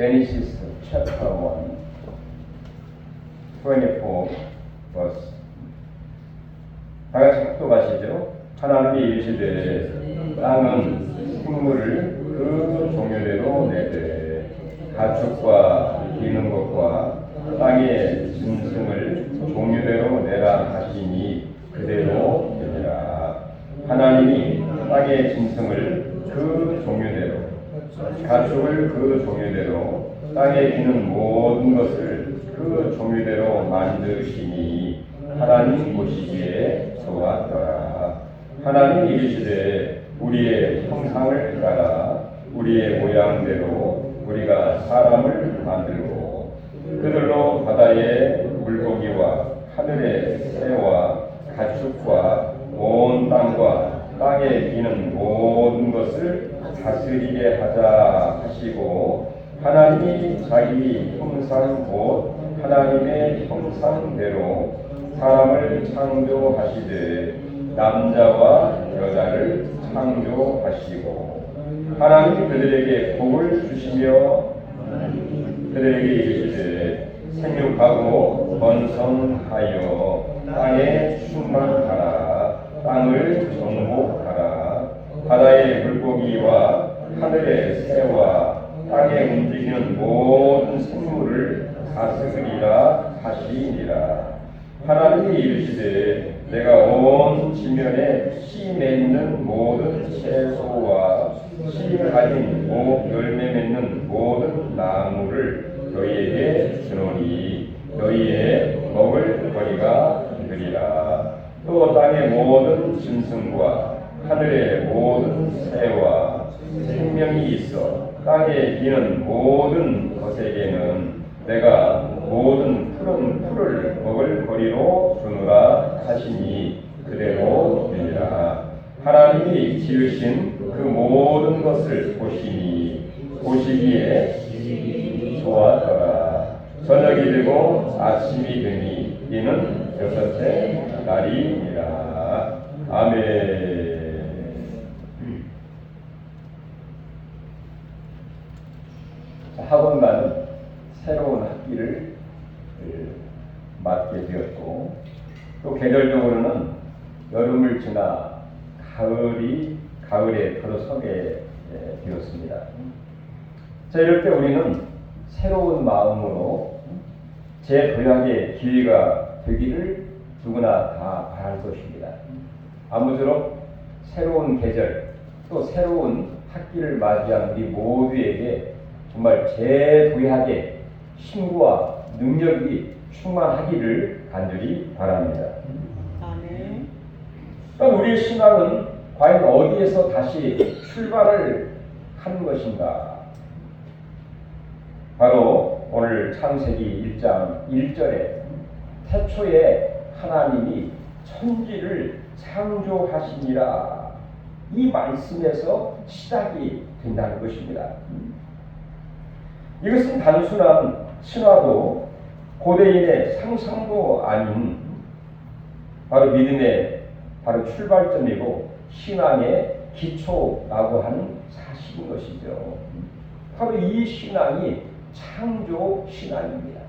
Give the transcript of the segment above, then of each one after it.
Genesis chapter 1, 24 verse. 다 같이 합독하시죠. 하나님이 이르시되 땅은 식물을 그 종류대로 내되 가축과 기는 것과 땅의 짐승을 종류대로 내라 하시니 그대로 되니라. 하나님이 땅의 짐승을 그 종류대로, 가축을 그 종류대로, 땅에 기는 모든 것을 그 종류대로 만드시니 하나님 보시기에 좋았더라. 하나님 이르시되 우리의 형상을 따라 우리의 모양대로 우리가 사람을 만들고 그들로 바다의 물고기와 하늘의 새와 가축과 온 땅과 땅에 기는 모든 것을 다스리게 하자 하시고 하나님이 자기 형상 곧 하나님의 형상대로 사람을 창조하시되 남자와 여자를 창조하시고 하나님이 그들에게 복을 주시며 그들에게 이르시되 생육하고 번성하여 땅에 충만하라. 땅을 정복하라. 바다의 물고기와 하늘의 새와 땅에 움직이는 모든 생물을 다스리라 하시니라. 하나님이 이르시되 내가 온 지면에 씨 맺는 모든 채소와 씨 가진 열매 맺는 모든 나무를 너희에게 주노니 너희의 먹을 거리가 되리라. 또 땅의 모든 짐승과 하늘의 모든 새와 생명이 있어 땅에 기는 모든 것에게는 내가 모든 푸른 풀을 먹을 거리로 주노라 하시니 그대로 되니라. 하나님이 지으신 그 모든 것을 보시기에 좋았더라. 저녁이 되고 아침이 되니 이는 여섯째 날이니라. 아멘. 학원 가는 새로운 학기를 맞게 되었고 또 계절적으로는 여름을 지나 가을에 들어서게 되었습니다. 자, 이럴 때 우리는 새로운 마음으로 재도약의 기회가 되기를 누구나 다 바랄 것입니다. 아무쪼록 새로운 계절 또 새로운 학기를 맞이한 우리 모두에게 정말 재도약의 힘과 능력이 충만하기를 간절히 바랍니다. 아멘. 그럼 우리의 신앙은 과연 어디에서 다시 출발을 한 것인가? 바로 오늘 창세기 1장 1절에 태초에 하나님이 천지를 창조하시니라 이 말씀에서 시작이 된다는 것입니다. 이것은 단순한 신화도 고대인의 상상도 아닌 바로 믿음의 바로 출발점이고 신앙의 기초라고 하는 사실인 것이죠. 바로 이 신앙이 창조 신앙입니다.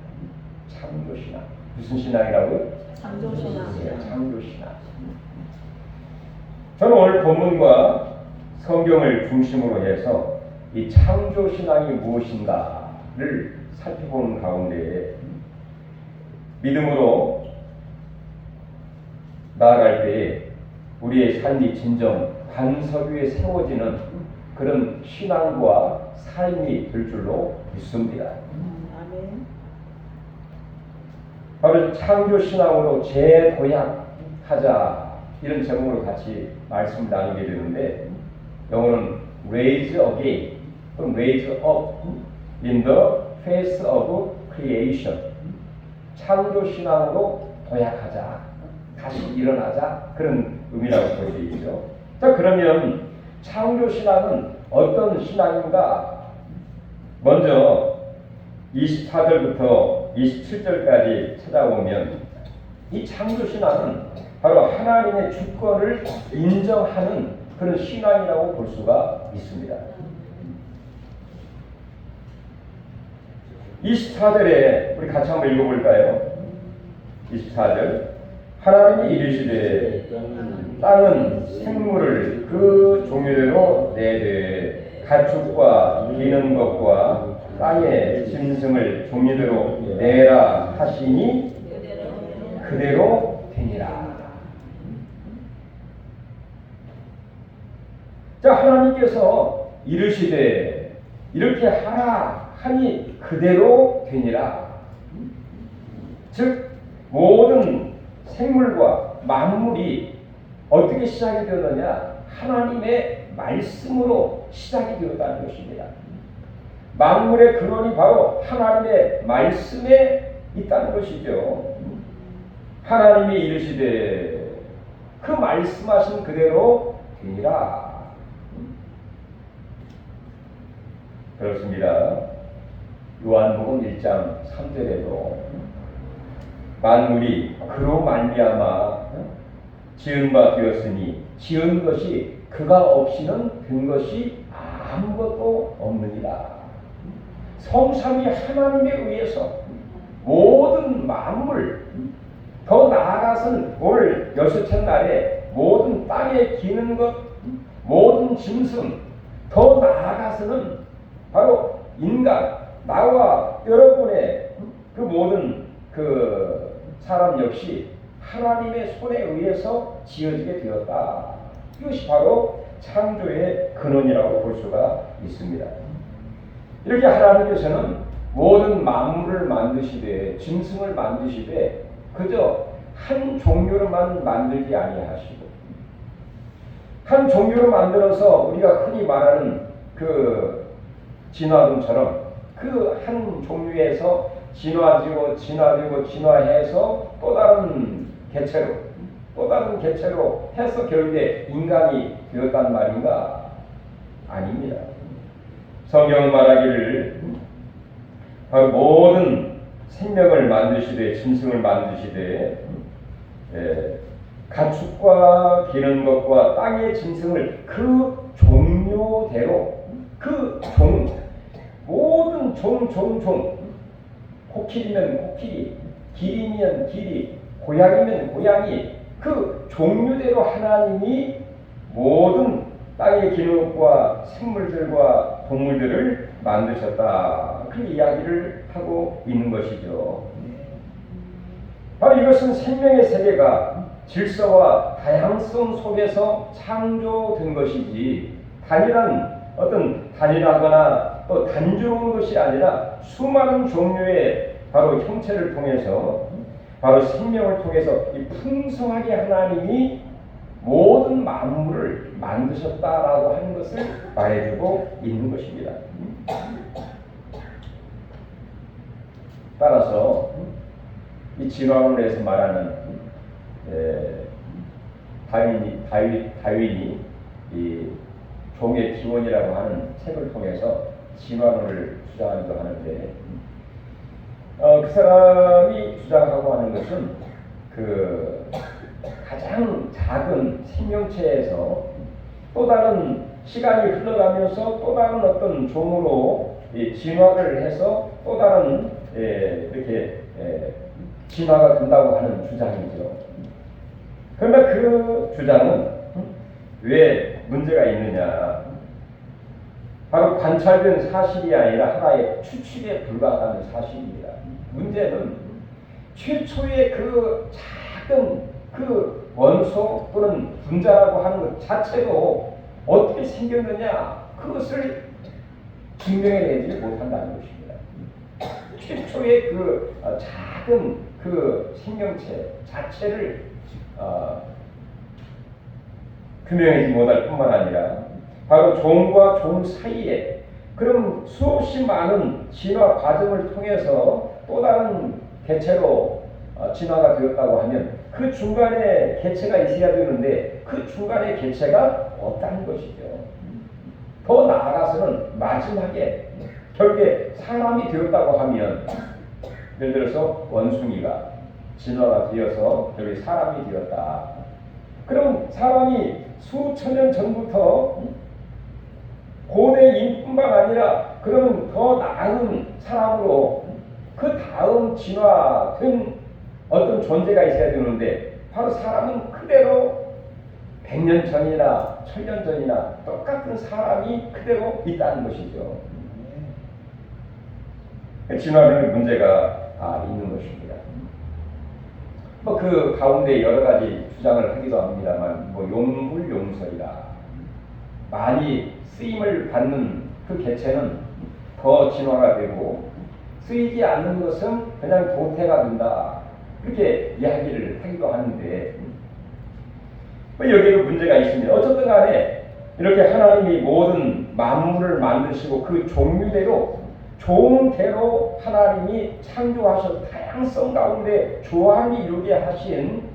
창조 신앙. 무슨 신앙이라고요? 창조 신앙. 네, 창조 신앙. 저는 오늘 본문과 성경을 중심으로 해서 이 창조 신앙이 무엇인가를 살펴보는 가운데 믿음으로 나아갈 때에 우리의 삶이 진정 반석 위에 세워지는 그런 신앙과 삶이 될 줄로 믿습니다. 아멘. 바로 창조 신앙으로 재도약하자 이런 제목으로 같이 말씀 나누게 되는데 영어는 raise again 또는 raise up in the face of creation 창조 신앙으로 도약하자 다시 일어나자 그런 의미라고 볼 수 있죠. 자, 그러면 창조 신앙은 어떤 신앙인가? 먼저 24절부터 27절까지 찾아보면 이 창조 신앙은 바로 하나님의 주권을 인정하는 그런 신앙이라고 볼 수가 있습니다. 24절에 우리 같이 한번 읽어볼까요? 24절. 하나님이 이르시되 땅은 생물을 그 종류대로 내되 가축과 기는 것과 땅의 짐승을 종류대로 내라 하시니 그대로 되니라. 자, 하나님께서 이르시되 이렇게 하라 하니 그대로 되니라. 즉 모든 생물과 만물이 어떻게 시작이 되느냐? 하나님의 말씀으로 시작이 되었다는 것입니다. 만물의 근원이 바로 하나님의 말씀에 있다는 것이죠. 하나님이 이르시되 그 말씀하신 그대로 되니라. 그렇습니다. 요한복음 1장 3절에도 만물이 그로 말미암아 지은 바 되었으니 지은 것이 그가 없이는 된 것이 아무것도 없느니라. 성삼위 하나님에 의해서 모든 만물, 더 나아가서는 오늘 여섯째 날에 모든 땅에 기는 것, 모든 짐승, 더 나아가서는 바로 인간, 나와 여러분의 그 모든 그 사람 역시 하나님의 손에 의해서 지어지게 되었다. 이것이 바로 창조의 근원이라고 볼 수가 있습니다. 이렇게 하나님께서는 모든 만물을 만드시되 짐승을 만드시되 그저 한 종류로만 만들지 아니하시고 한 종류로 만들어서 우리가 흔히 말하는 그 진화론처럼 그 한 종류에서 진화해서 또 다른 개체로 해서 결국에 인간이 되었단 말인가? 아닙니다. 성경은 말하기를 바로 모든 생명을 만드시되 짐승을 만드시되 가축과 기는 것과 땅의 짐승을 그 종류대로 모든 종 코끼리면 코끼리, 기린이면 기리, 고양이면 고양이 그 종류대로 하나님이 모든 땅의 기는 것과 생물들과 동물들을 만드셨다. 그 이야기를 하고 있는 것이죠. 바로 이것은 생명의 세계가 질서와 다양성 속에서 창조된 것이지 단일하거나 또 단조로운 것이 아니라 수많은 종류의 바로 형체를 통해서 바로 생명을 통해서 이 풍성하게 하나님이 모든 만물을 만드셨다라고 하는 것을 말해주고 있는 것입니다. 따라서 이 진화론에서 말하는 다윈이 이 종의 기원이라고 하는 책을 통해서 진화론을 주장하기도 하는데 그 사람이 주장하고 하는 것은 그 가장 작은 생명체에서 또 다른 시간이 흘러가면서 또 다른 어떤 종으로 진화를 해서 또 다른 이렇게 진화가 된다고 하는 주장이죠. 그러나 그 주장은 왜 문제가 있느냐? 바로 관찰된 사실이 아니라 하나의 추측에 불과하다는 사실입니다. 문제는 최초의 그 작은 그 원소 또는 분자라고 하는 것 자체도 어떻게 생겼느냐 그것을 증명해내지 못한다는 것입니다. 최초의 그 작은 그 생명체 자체를 규명하지 못할 뿐만 아니라 바로 종과 종 사이에 그럼 수없이 많은 진화 과정을 통해서 또 다른 개체로 진화가 되었다고 하면 그 중간에 개체가 있어야 되는데 그 중간에 개체가 없다는 것이죠. 더 나아가서는 마지막에 결국에 사람이 되었다고 하면 예를 들어서 원숭이가 진화가 되어서 결국에 사람이 되었다. 그럼 사람이 수천 년 전부터 고대인뿐만 아니라 그러면 더 나은 사람으로 그 다음 진화된 어떤 존재가 있어야 되는데 바로 사람은 그대로 100년 전이나 1000년 전이나 똑같은 사람이 그대로 있다는 것이죠. 진화론의 문제가 있는 것입니다. 뭐 그 가운데 여러 가지 주장을 하기도 합니다만, 뭐 용불용설이라 많이 쓰임을 받는 그 개체는 더 진화가 되고 쓰이지 않는 것은 그냥 도태가 된다, 그렇게 이야기를 하기도 하는데, 뭐 여기에도 문제가 있습니다. 어쨌든 간에 이렇게 하나님이 모든 만물을 만드시고 그 종류대로 좋은 대로 하나님이 창조하셔서 다양성 가운데 조화를 이루게 하신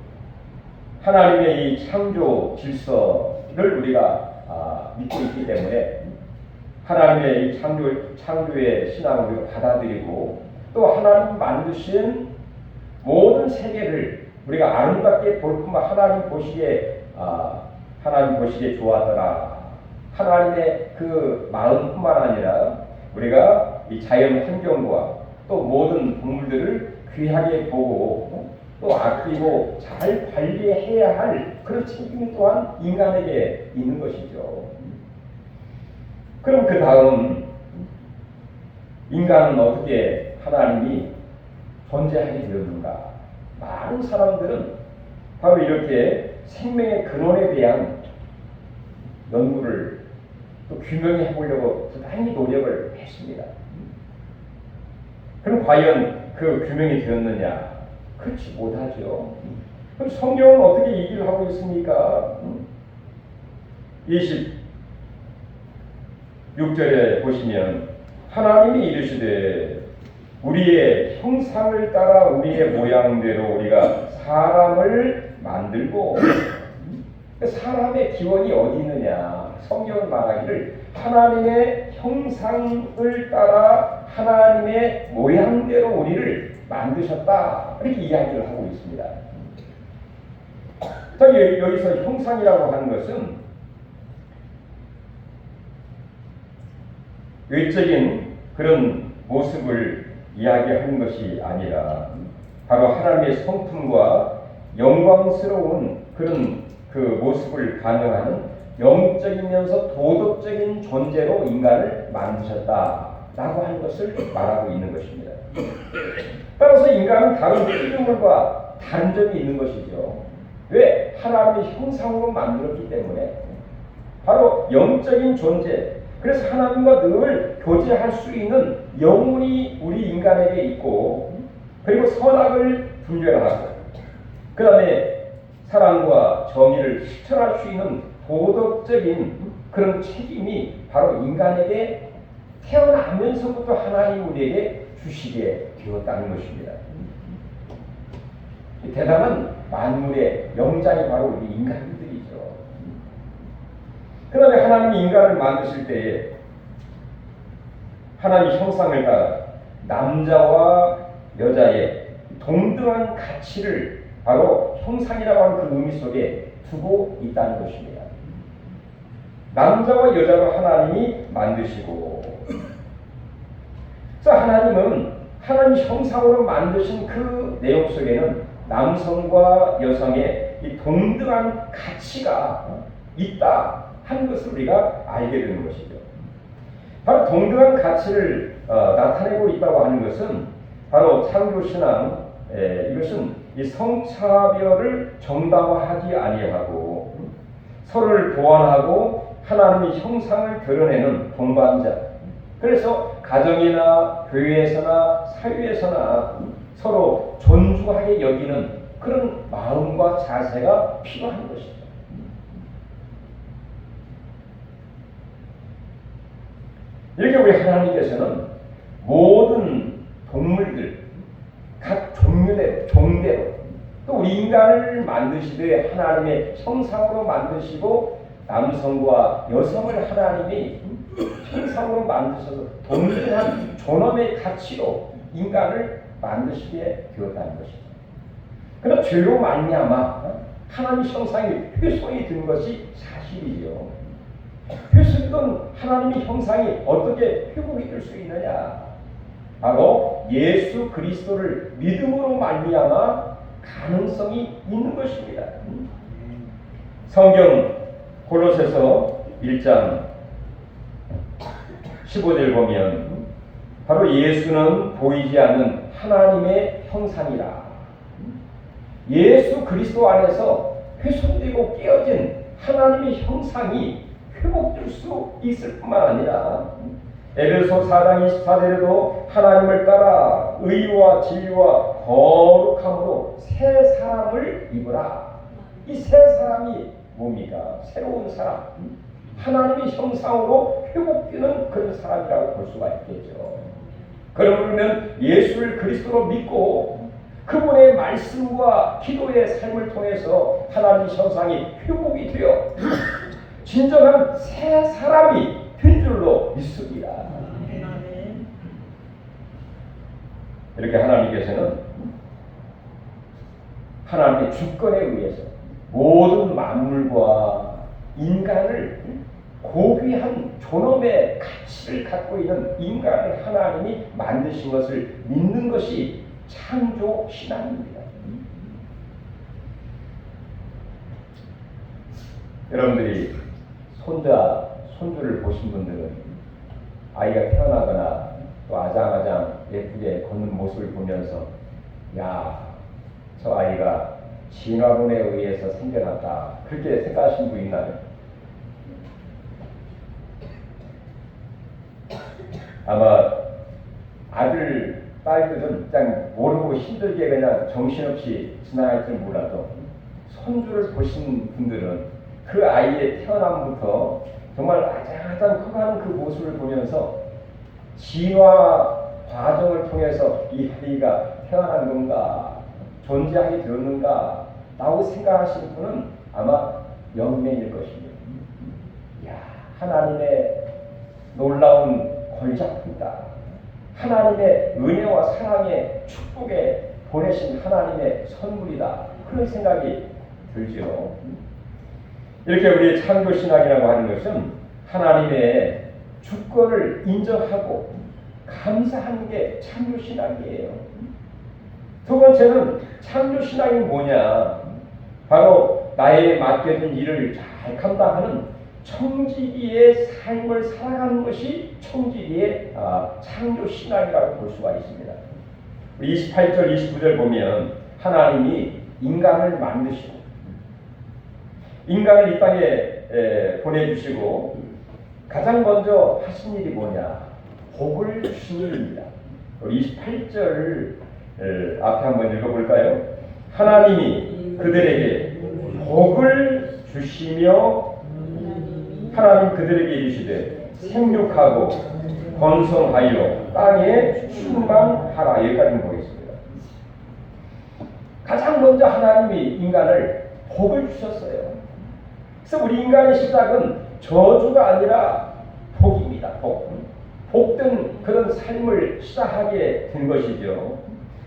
하나님의 이 창조 질서를 우리가 믿고 있기 때문에 하나님의 이 창조의 신앙을 우리가 받아들이고, 또 하나님 만드신 모든 세계를 우리가 아름답게 볼 뿐만 하나님 보시기에 좋았더라, 하나님의 그 마음뿐만 아니라 우리가 이 자연 환경과 또 모든 동물들을 귀하게 보고 또 아끼고 잘 관리해야 할 그런 책임이 또한 인간에게 있는 것이죠. 그럼 그 다음 인간은 어떻게 하나님이 존재하게 되었는가? 많은 사람들은 바로 이렇게 생명의 근원에 대한 연구를 또 규명해 보려고 부단히 노력을 했습니다. 그럼 과연 그 규명이 되었느냐? 그렇지 못하죠. 그럼 성경은 어떻게 얘기를 하고 있습니까? 26절에 보시면 하나님이 이르시되 우리의 형상을 따라 우리의 모양대로 우리가 사람을 만들고, 사람의 기원이 어디 있느냐? 성경은 말하기를 하나님의 형상을 따라 하나님의 모양대로 우리를 만드셨다, 이렇게 이야기를 하고 있습니다. 자, 여기서 형상이라고 하는 것은 외적인 그런 모습을 이야기하는 것이 아니라 바로 하나님의 성품과 영광스러운 그런 그 모습을 가능하는 영적이면서 도덕적인 존재로 인간을 만드셨다라고 하는 것을 말하고 있는 것입니다. 따라서 인간은 다른 피조물과 다른 점이 있는 것이죠. 왜? 하나님의 형상으로 만들었기 때문에. 바로 영적인 존재, 그래서 하나님과 늘 교제할 수 있는 영혼이 우리 인간에게 있고, 그리고 선악을 분별하고 그 다음에 사랑과 정의를 실천할 수 있는 도덕적인 그런 책임이 바로 인간에게 태어나면서부터 하나님 우리에게 주시게 되었다는 것입니다. 대단한 만물의 영장이 바로 우리 인간들이죠. 그 다음에 하나님이 인간을 만드실 때에 하나님 형상을 따라 남자와 여자의 동등한 가치를 바로 형상이라고 하는 그 의미 속에 두고 있다는 것입니다. 남자와 여자로 하나님이 만드시고, 그래서 하나님은 하나님 형상으로 만드신 그 내용 속에는 남성과 여성의 이 동등한 가치가 있다 하는 것을 우리가 알게 되는 것이죠. 바로 동등한 가치를 나타내고 있다고 하는 것은 바로 창조신앙, 이것은 이 성차별을 정당화하지 아니하고 서로를 보완하고 하나님의 형상을 드러내는 동반자, 그래서 가정이나 교회에서나 사회에서나 서로 존중하게 여기는 그런 마음과 자세가 필요한 것이죠. 이렇게 우리 하나님께서는 모든 동물들 각 종대로 또 우리 인간을 만드시되 하나님의 형상으로 만드시고 남성과 여성을 하나님이 형상으로 만드셔서 동등한 존엄의 가치로 인간을 만드시게 되었다는 것이죠. 그러나 죄로 말미암아 하나님 형상이 훼손이 된 것이 사실이죠. 훼손된 하나님의 형상이 어떻게 회복이 될 수 있느냐? 바로 예수 그리스도를 믿음으로 말미암아 가능성이 있는 것입니다. 성경 골로새서 1장 15절 보면 바로 예수는 보이지 않는 하나님의 형상이라. 예수 그리스도 안에서 훼손되고 깨어진 하나님의 형상이 회복될 수 있을 뿐만 아니라 에베소 4장 24절에도 하나님을 따라 의와 진리와 거룩함으로 새 사람을 입으라. 이 새 사람이 뭡니까? 새로운 사람, 하나님의 형상으로 회복되는 그런 사람이라고 볼 수가 있겠죠. 그러면 예수를 그리스도로 믿고 그분의 말씀과 기도의 삶을 통해서 하나님의 형상이 회복이 되어 진정한 새 사람이 된 줄로 믿습니다. 아멘. 이렇게 하나님께서는 하나님의 주권에 의해서 모든 만물과 인간을 고귀한 존엄의 가치를 갖고 있는 인간을 하나님이 만드신 것을 믿는 것이 창조 신앙입니다. 여러분들이 손주를 보신 분들은 아이가 태어나거나 또 아장아장 예쁘게 걷는 모습을 보면서 야, 저 아이가 진화론에 의해서 생겨났다, 그렇게 생각하시는 분 있나요? 아마 아들, 딸들은 그냥 모르고 힘들게 그냥 정신없이 지나갈 줄 몰라도 손주를 보신 분들은 그 아이의 태어남부터 정말 아장아장 커가는 그 모습을 보면서 진화 과정을 통해서 이 아이가 태어난 건가, 존재하게 되었는가 라고 생각하시는 분은 아마 영맹일 것입니다. 이야, 하나님의 놀라운 권작품이다. 하나님의 은혜와 사랑의 축복에 보내신 하나님의 선물이다. 그런 생각이 들죠. 이렇게 우리 창조신학이라고 하는 것은 하나님의 주권을 인정하고 감사하는 게 창조신학이에요. 두 번째는 창조신학이 뭐냐? 바로 나의 맡겨진 일을 잘 감당하는 청지기의 삶을 살아가는 것이 청지기의 창조신학이라고 볼 수가 있습니다. 28절 29절 보면 하나님이 인간을 만드시고 인간을 이 땅에 보내주시고 가장 먼저 하신 일이 뭐냐? 복을 주신 일입니다. 28절 앞에 한번 읽어볼까요? 하나님이 그들에게 복을 주시며 하나님 그들에게 이르시되 생육하고 번성하여 땅에 충만하라. 여기까지 보겠습니다. 가장 먼저 하나님이 인간을 복을 주셨어요. 그래서 우리 인간의 시작은 저주가 아니라 복입니다. 복된 그런 삶을 시작하게 된 것이죠.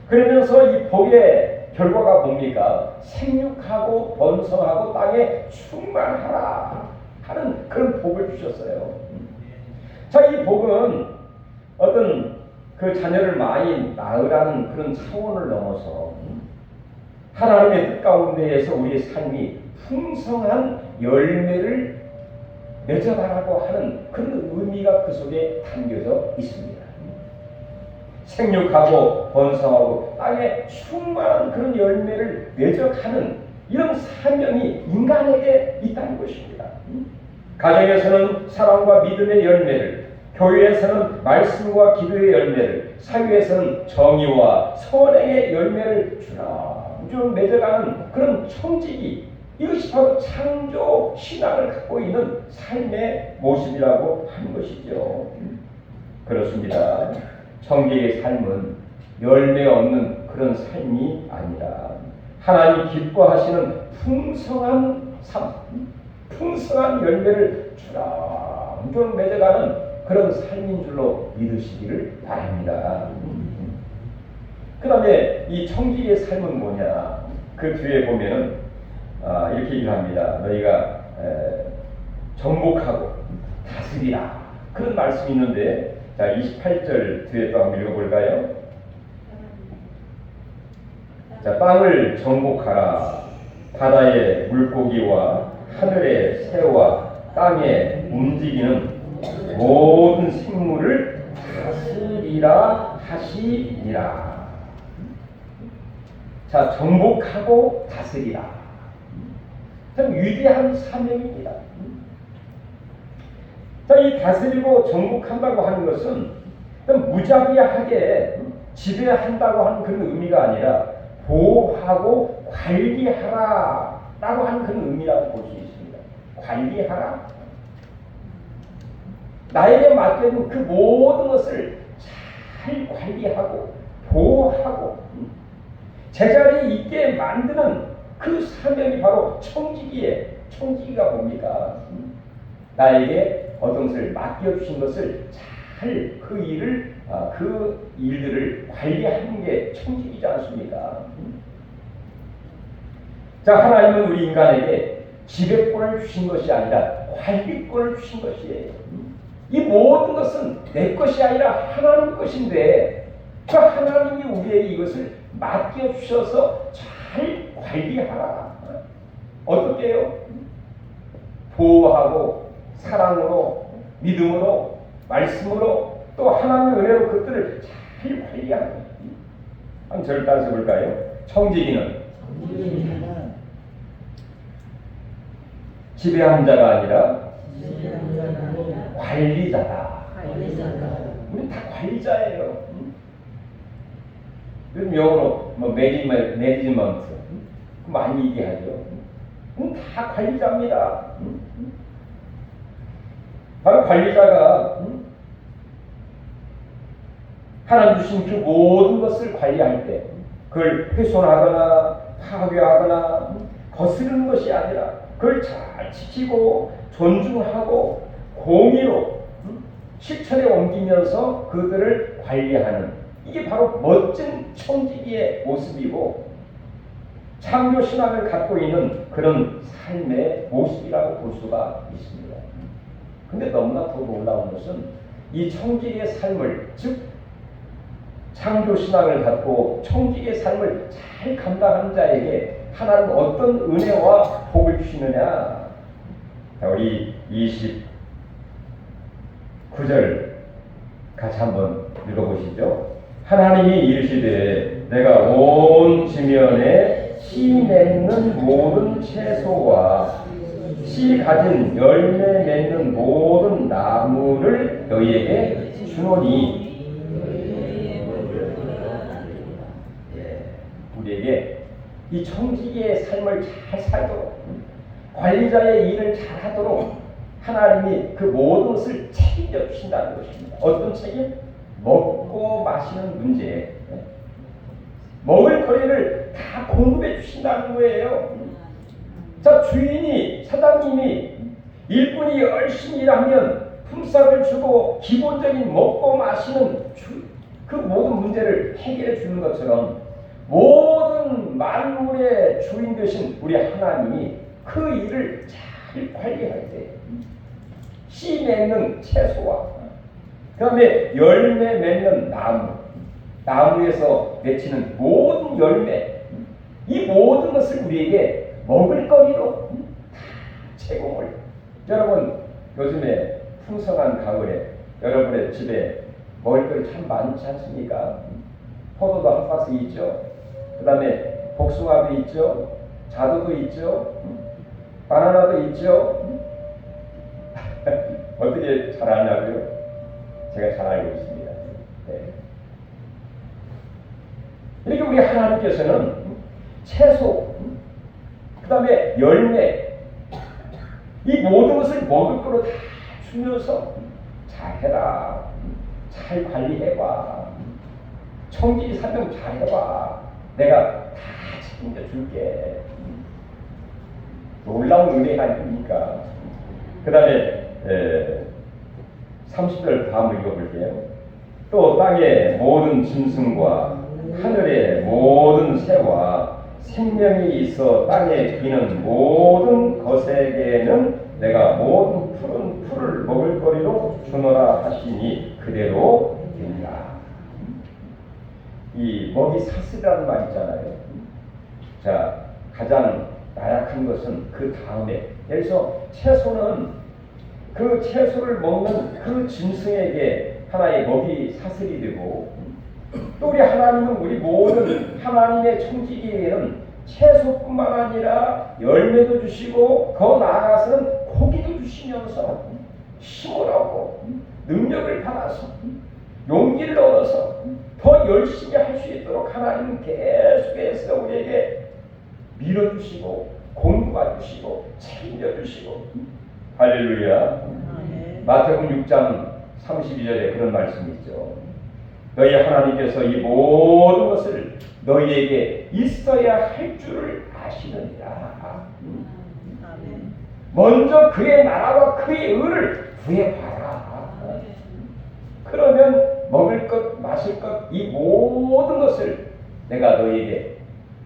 그러면서 이 복의 결과가 뭡니까? 생육하고 번성하고 땅에 충만하라 하는 그런 복을 주셨어요. 자, 이 복은 어떤 그 자녀를 많이 낳으라는 그런 차원을 넘어서 하나님의 뜻 가운데에서 우리의 삶이 풍성한 열매를 맺어가라고 하는 그런 의미가 그 속에 담겨져 있습니다. 생육하고 번성하고 땅에 충만한 그런 열매를 맺어가는 이런 사명이 인간에게 있다는 것입니다. 가정에서는 사랑과 믿음의 열매를, 교회에서는 말씀과 기도의 열매를, 사회에서는 정의와 선행의 열매를 주렁주렁 맺어가는 그런 청지기, 이것이 바로 창조 신앙을 갖고 있는 삶의 모습이라고 하는 것이죠. 그렇습니다. 청지기의 삶은 열매 없는 그런 삶이 아니라 하나님 기뻐하시는 풍성한 삶, 풍성한 열매를 주렁주렁 맺어가는 그런 삶인 줄로 믿으시기를 바랍니다. 그 다음에 이 청지기의 삶은 뭐냐? 그 뒤에 보면은 이렇게 얘기합니다. 너희가 정복하고 다스리라. 그런 말씀이 있는데 자, 28절 뒤에 또 한번 읽어볼까요? 자, 땅을 정복하라. 바다의 물고기와 하늘의 새와 땅에 움직이는 모든 생물을 다스리라 하시니라. 자, 정복하고 다스리라. 참 위대한 사명입니다. 자, 이 다스리고 정복한다고 하는 것은 무자비하게 지배한다고 하는 그런 의미가 아니라 보호하고 관리하라 라고 하는 그런 의미라고 볼 수 있습니다. 관리하라. 나에게 맡겨진 그 모든 것을 잘 관리하고 보호하고 제자리에 있게 만드는 그 사명이 바로 청지기가 뭡니까? 나에게 어떤 것을 맡겨주신 것을 잘 그 일들을 관리하는 게 청지기지 않습니까? 자, 하나님은 우리 인간에게 지배권을 주신 것이 아니라 관리권을 주신 것이에요. 이 모든 것은 내 것이 아니라 하나님 것인데 그 하나님이 우리에게 이것을 맡겨주셔서 잘 관리하라. 어떻게 해요? 보호하고 사랑으로 믿음으로 말씀으로 또 하나님의 은혜로 그것들을 잘 관리하는 거예요. 한번 저를 따라서 볼까요? 청지기는 지배한 자가 아니라 관리자다. 우리 다 관리자예요. 요즘 영어로 매니지먼트 많이 얘기하죠. 다 관리자입니다. 바로 관리자가 하나님 주신 그 모든 것을 관리할 때 그걸 훼손하거나 파괴하거나 거스르는 것이 아니라 그걸 잘 지키고 존중하고 공의로 실천에 옮기면서 그들을 관리하는 이게 바로 멋진 청지기의 모습이고 창조 신앙을 갖고 있는 그런 삶의 모습이라고 볼 수가 있습니다. 근데 너무나 더 놀라운 것은 이 청지기의 삶을 즉 창조 신앙을 갖고 청지기의 삶을 잘 감당하는 자에게 하나님은 어떤 은혜와 복을 주시느냐. 우리 29절 같이 한번 읽어보시죠. 하나님이 이르시되 내가 온 지면에 씨 맺는 모든 채소와 씨 가진 열매 맺는 모든 나무를 너희에게 주노니 우리에게 이 청지기의 삶을 잘 살도록 관리자의 일을 잘 하도록 하나님이 그 모든 것을 책임져 주신다는 것입니다. 어떤 책임? 먹고 마시는 문제, 먹을 거리를 다 공급해 주신다는 거예요. 자, 주인이, 사장님이, 일꾼이 열심히 일하면 품삯을 주고 기본적인 먹고 마시는 그 모든 문제를 해결해 주는 것처럼 모든 만물의 주인 되신 우리 하나님이 그 일을 잘 관리할 때 씨 맺는 채소와 그 다음에 열매 맺는 나무에서 맺히는 모든 열매 이 모든 것을 우리에게 먹을거리로 다 제공을. 여러분 요즘에 풍성한 가을에 여러분의 집에 먹을거리 참 많지 않습니까? 포도도 한 박스 있죠. 그 다음에 복숭아도 있죠. 자두도 있죠. 바나나도 있죠. 어떻게 잘 아냐고요? 제가 잘 알고 있습니다. 네. 이렇게 우리 하나님께서는 채소, 그 다음에 열매, 이 모든 것을 먹을 거로 다 주면서 잘해라, 잘 관리해봐, 청지기 사명 잘해봐, 내가 다 책임져 줄게. 놀라운 은혜 아닙니까? 그 다음에 30절 다음 읽어볼게요. 또 땅의 모든 짐승과 하늘의 모든 새와 생명이 있어 땅에 기는 모든 것에게는 내가 모든 푸른 채소를 먹을거리로 주노라 하시니 그대로 되니라. 이 먹이 사슬이라는 말 있잖아요. 자, 가장 나약한 것은 그 다음에, 그래서 채소는 그 채소를 먹는 그 짐승에게 하나의 먹이 사슬이 되고, 또 우리 하나님은 우리 모든 하나님의 청지기에게는 채소뿐만 아니라 열매도 주시고 더 나아가서는 고기도 주시면서 힘을 얻고 능력을 받아서 용기를 얻어서 더 열심히 할 수 있도록 하나님은 계속해서 우리에게 밀어주시고 공부해주시고 챙겨주시고. 할렐루야. 마태복음 6장 32절에 그런 말씀이 있죠. 너희 하나님께서 이 모든 것을 너희에게 있어야 할 줄을 아시느니라. 먼저 그의 나라와 그의 의를 구해봐라. 그러면 먹을 것, 마실 것, 이 모든 것을 내가 너희에게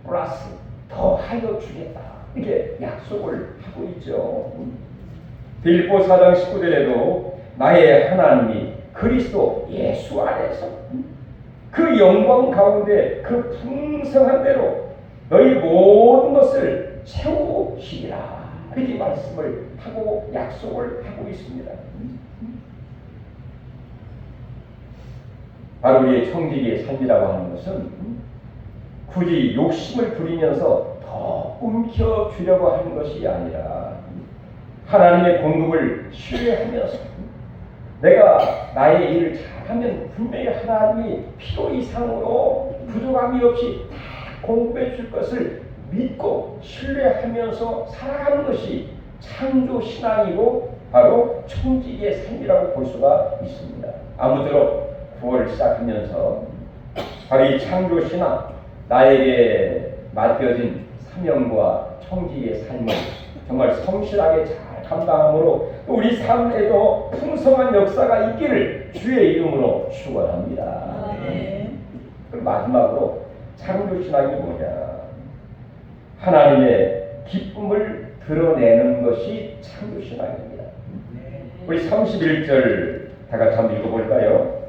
플러스 더하여 주겠다. 이렇게 약속을 하고 있죠. 빌립보 4장 19절에도 나의 하나님이 그리스도 예수 안에서 그 영광 가운데 그 풍성한 대로 너희 모든 것을 채우시리라. 이렇게 말씀을 하고 약속을 하고 있습니다. 바로 우리의 청지기의 삶이라고 하는 것은 굳이 욕심을 부리면서 더 움켜쥐려고 하는 것이 아니라 하나님의 공급을 신뢰하면서 내가 나의 일을 잘하면 분명히 하나님이 필요 이상으로 부족함이 없이 다 공급해 줄 것을 믿고 신뢰하면서 살아가는 것이 창조 신앙이고 바로 청지기의 삶이라고 볼 수가 있습니다. 아무쪼록 9월을 시작하면서 바로 이 창조 신앙, 나에게 맡겨진 사명과 청지기의 삶을 정말 성실하게 잘 감당함으로 또 우리 삶에도 풍성한 역사가 있기를 주의 이름으로 축원합니다. 그럼 마지막으로 창조 신앙이 뭐냐? 하나님의 기쁨을 드러내는 것이 창조 신앙입니다. 우리 31절 다 같이 한번 읽어볼까요?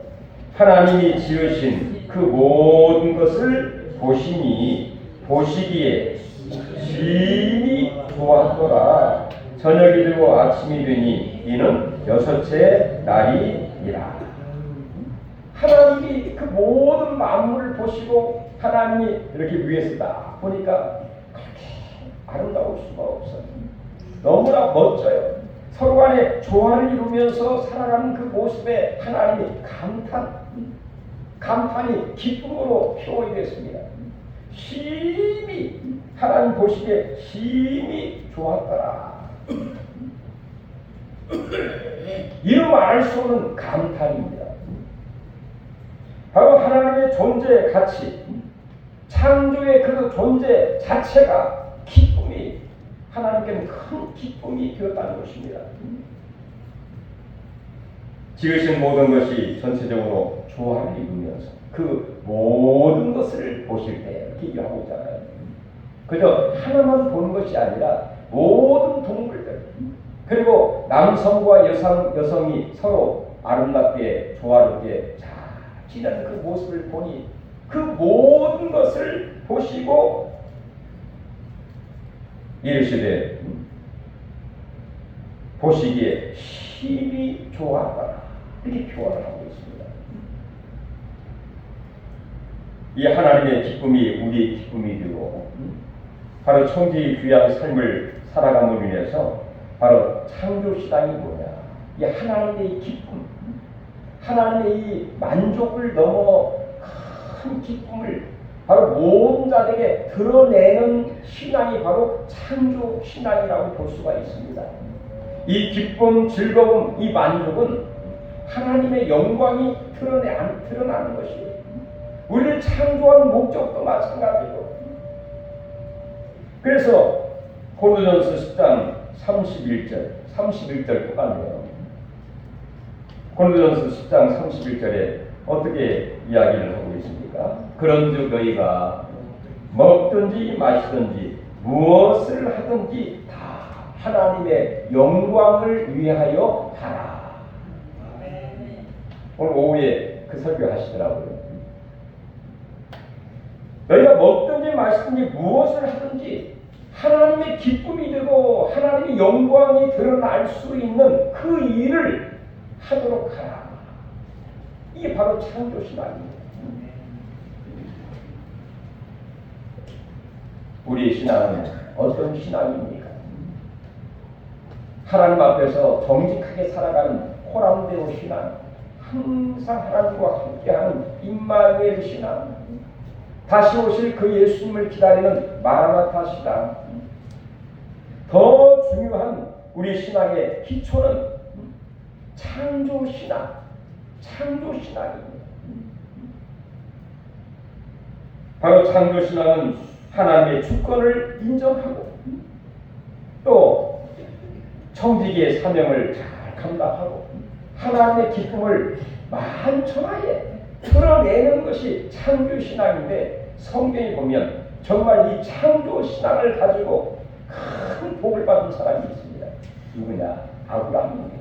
하나님이 지으신 그 모든 것을 보시기에 심히 좋았더라. 저녁이 되고 아침이 되니 이는 여섯째 날이니라. 하나님이 그 모든 만물을 보시고 하나님이 이렇게 위에서 딱 보니까 그렇게 아름다울 수가 없어요. 너무나 멋져요. 서로 간에 조화를 이루면서 살아가는 그 모습에 하나님이 감탄이 기쁨으로 표현이 됐습니다. 심히 하나님 보시기에 심히 좋았더라. 이루 말할 수 없는 감탄입니다. 바로 하나님의 존재 가치, 창조의 그 존재 자체가 기쁨이, 하나님께는 큰 기쁨이 되었다는 것입니다. 지으신 모든 것이 전체적으로 조화를 이루면서 그 모든 것을 보실 때 이렇게 얘기하고 있잖아요. 그저 하나만 보는 것이 아니라 모든 동물들, 그리고 남성과 여성이 서로 아름답게 조화롭게 잘 지내는 그 모습을 보니 그 모든 것을 보시고 이르시되 보시기에 심히 좋았더라. 이렇게 표현을 하고 있습니다. 이 하나님의 기쁨이 우리의 기쁨이 되고 바로 청지의 귀한 삶을 살아감으로 인해서 바로 창조 신앙이 뭐냐? 이 하나님의 기쁨, 하나님의 이 만족을 넘어 큰 기쁨을 바로 모든 자에게 드러내는 신앙이 바로 창조 신앙이라고 볼 수가 있습니다. 이 기쁨, 즐거움, 이 만족은 하나님의 영광이 드러나는 것이에요. 우리를 창조한 목적도 마찬가지고. 그래서 고린도전서 10장 31절 똑같네요. 고린도전서 10장 31절에 어떻게 이야기를 하고 있습니까? 그런즉 너희가 먹든지 마시든지 무엇을 하든지 다 하나님의 영광을 위하여 하라. 오늘 오후에 그 설교 하시더라고요. 너희가 먹든지 마시든지 무엇을 하든지 하나님의 기쁨이 되고 하나님의 영광이 드러날 수 있는 그 일을 하도록 하라. 이게 바로 창조신앙입니다. 우리의 신앙은 어떤 신앙입니까? 하나님 앞에서 정직하게 살아가는 호람대오 신앙, 항상 하나님과 함께하는 임마누엘 신앙, 다시 오실 그 예수님을 기다리는 마라나타 신앙. 더 중요한 우리 신앙의 기초는 창조 신앙, 창조 신앙입니다. 바로 창조 신앙은 하나님의 주권을 인정하고 또 청지기의 사명을 잘 감당하고 하나님의 기쁨을 만천하에 드러내는 것이 창조 신앙인데, 성경에 보면 정말 이 창조 신앙을 가지고 큰 복을 받은 사람이 있습니다. 누구냐? 아브라함입니다.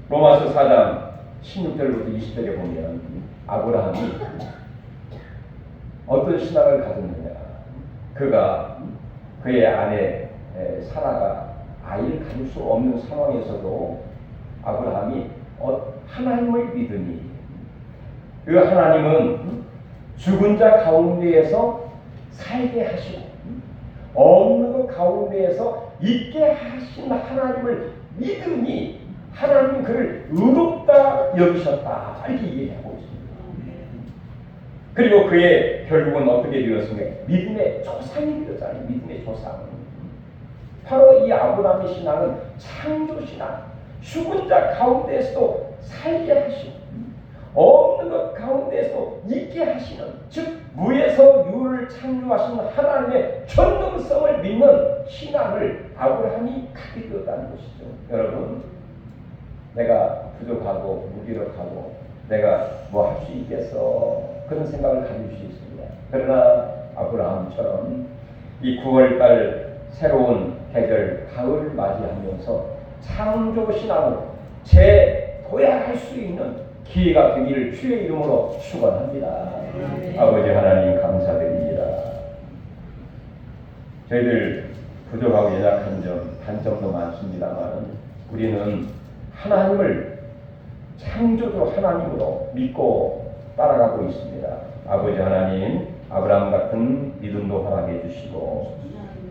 로마서 4장 16절부터 20절에 보면 아브라함이 어떤 신앙을 가졌느냐? 그가 그의 아내 사라가 아이를 가질 수 없는 상황에서도 아브라함이 하나님을 믿으니 그 하나님은 죽은 자 가운데에서 살게 하시고 없는 것 가운데에서 있게 하신 하나님을 믿으니 하나님은 그를 의롭다 여기셨다, 이렇게 얘기하고 있습니다. 그리고 그의 결국은 어떻게 되었습니까? 믿음의 조상이 되었잖아요. 믿음의 조상. 바로 이 아브라함의 신앙은 창조 신앙, 죽은 자 가운데에서도 살게 하시고 없는 것 가운데에서도 있게 하시는, 즉 무에서 유를 창조하신 하나님의 전능성을 믿는 신앙을 아브라함이 갖게 되었다는 것이죠. 여러분, 내가 부족하고 무기력하고 내가 뭐 할 수 있겠어, 그런 생각을 가질 수 있습니다. 그러나 아브라함처럼 이 9월달 새로운 계절 가을을 맞이하면서 창조신앙으로 재도약할 수 있는 기회가 되기를 주의 이름으로 축원합니다. 아버지 하나님 감사드립니다. 저희들 부족하고 연약한 점, 단점도 많습니다만 우리는 하나님을 창조주 하나님으로 믿고 따라가고 있습니다. 아버지 하나님, 아브라함 같은 믿음도 허락해 주시고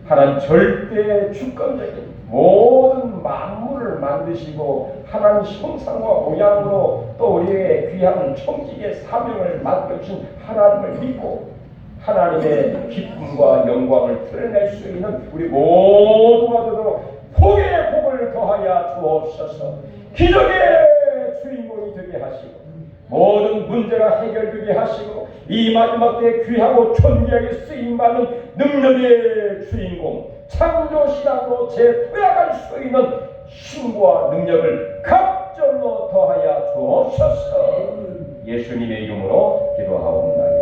하나님 절대 주권적인 모든 만물을 만드시고 하나님 형상과 모양으로 또 우리의 귀한 청지기의 사명을 맡겨주신 하나님을 믿고 하나님의 기쁨과 영광을 드러낼 수 있는 우리 모두가 되도록 복의 복을 더하여 주옵소서. 기적의 주인공이 되게 하시고 모든 문제가 해결되게 하시고 이 마지막 때 귀하고 존귀하게 쓰임받는 능력의 주인공, 창조신앙으로 재도약할 수 있는 힘과 능력을 각절로 더하여 주옵소서. 예수님의 이름으로 기도하옵나이다.